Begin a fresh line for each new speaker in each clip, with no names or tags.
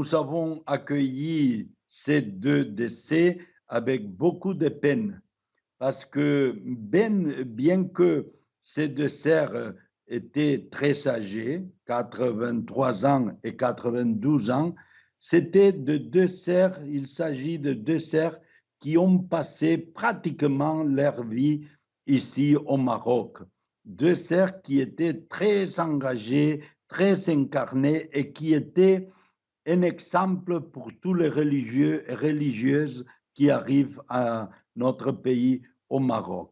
nous avons accueilli ces deux décès avec beaucoup de peine parce que bien que ces deux sœurs étaient très âgées, 83 ans et 92 ans, c'était de deux sœurs, il s'agit de deux sœurs qui ont passé pratiquement leur vie ici au Maroc. Deux sœurs qui étaient très engagées, très incarnées et qui étaient un exemple pour tous les religieux et religieuses qui arrivent à notre pays, au Maroc.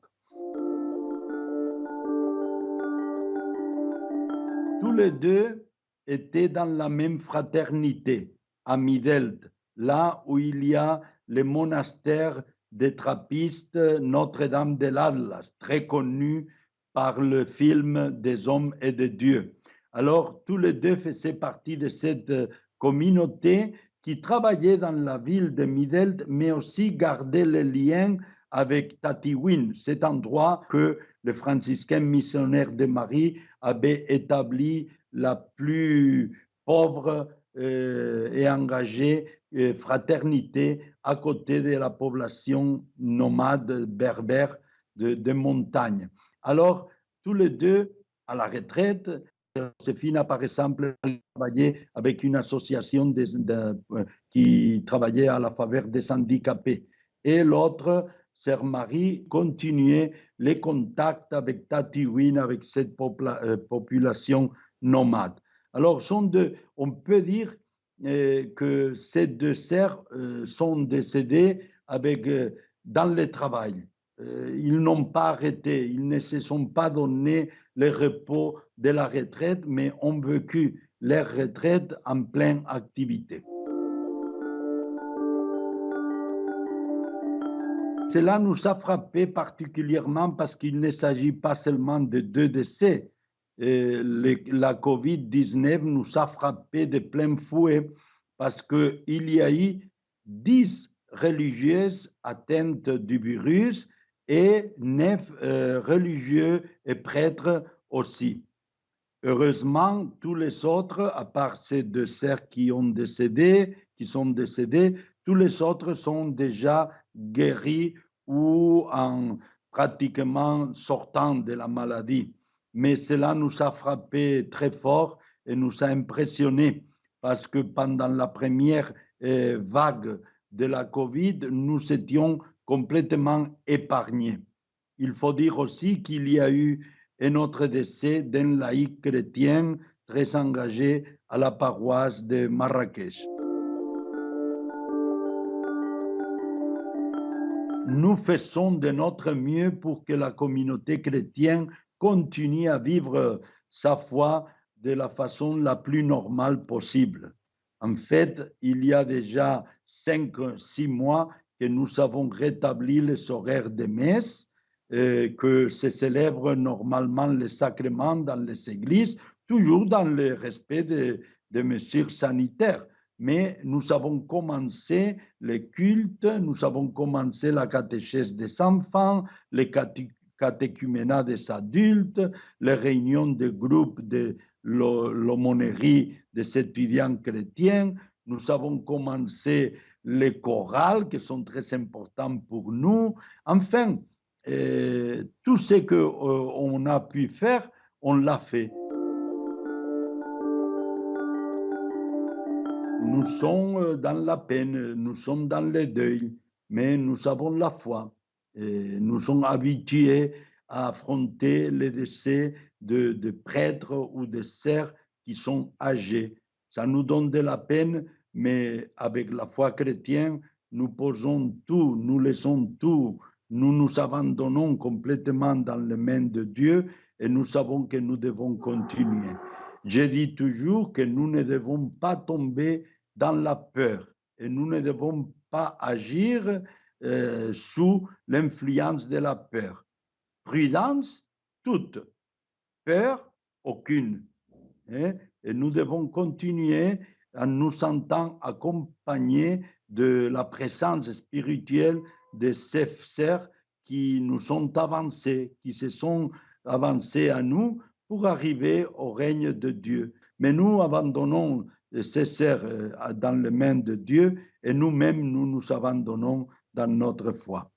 Tous les deux étaient dans la même fraternité, à Midelt, là où il y a le monastère des trappistes Notre-Dame de l'Atlas, très connu par le film des hommes et de Dieu. Alors, tous les deux faisaient partie de cette communauté qui travaillait dans la ville de Midelt, mais aussi gardait les liens avec Tatiouine, cet endroit que le franciscain missionnaire de Marie avait établi la plus pauvre et engagée fraternité à côté de la population nomade berbère de montagne. Alors, tous les deux, à la retraite, Joséphine a par exemple travaillé avec une association qui travaillait à la faveur des handicapés. Et l'autre, Sœur Marie, continuait les contacts avec Tatiouine, avec cette population nomade. Alors, on peut dire que ces deux sœurs sont décédées dans le travail. Ils n'ont pas arrêté, ils ne se sont pas donné le repos de la retraite, mais ont vécu leur retraite en pleine activité. Cela nous a frappé particulièrement parce qu'il ne s'agit pas seulement de deux décès. La COVID-19 nous a frappé de plein fouet parce qu'il y a eu 10 religieuses atteintes du virus et 9 religieux et prêtres aussi. Heureusement, tous les autres, à part ces deux sœurs qui sont décédées, tous les autres sont déjà guéris ou en pratiquement sortant de la maladie. Mais cela nous a frappé très fort et nous a impressionnés parce que pendant la première vague de la COVID, nous étions complètement épargnés. Il faut dire aussi qu'il y a eu un autre décès d'un laïc chrétien très engagé à la paroisse de Marrakech. Nous faisons de notre mieux pour que la communauté chrétienne continue à vivre sa foi de la façon la plus normale possible. En fait, il y a déjà 5-6 mois que nous avons rétabli les horaires de messe, que se célèbrent normalement les sacrements dans les églises, toujours dans le respect des mesures sanitaires. Mais nous avons commencé les cultes, nous avons commencé la catéchèse des enfants, les catéchuménats des adultes, les réunions de groupe de l'aumônerie des étudiants chrétiens. Nous avons commencé les chorales qui sont très importants pour nous. Enfin, tout ce qu'on a pu faire, on l'a fait. Nous sommes dans la peine, nous sommes dans le deuil, mais nous avons la foi. Et nous sommes habitués à affronter les décès de prêtres ou de sœurs qui sont âgés. Ça nous donne de la peine, mais avec la foi chrétienne, nous posons tout, nous laissons tout, nous nous abandonnons complètement dans les mains de Dieu et nous savons que nous devons continuer. Je dis toujours que nous ne devons pas tomber dans la peur et nous ne devons pas agir sous l'influence de la peur. Prudence, toute. Peur, aucune. Hein? Et nous devons continuer en nous sentant accompagnés de la présence spirituelle de ces sœurs qui nous sont avancés, qui se sont avancés à nous pour arriver au règne de Dieu. Mais nous abandonnons se sert dans les mains de Dieu et nous-mêmes, nous nous abandonnons dans notre foi.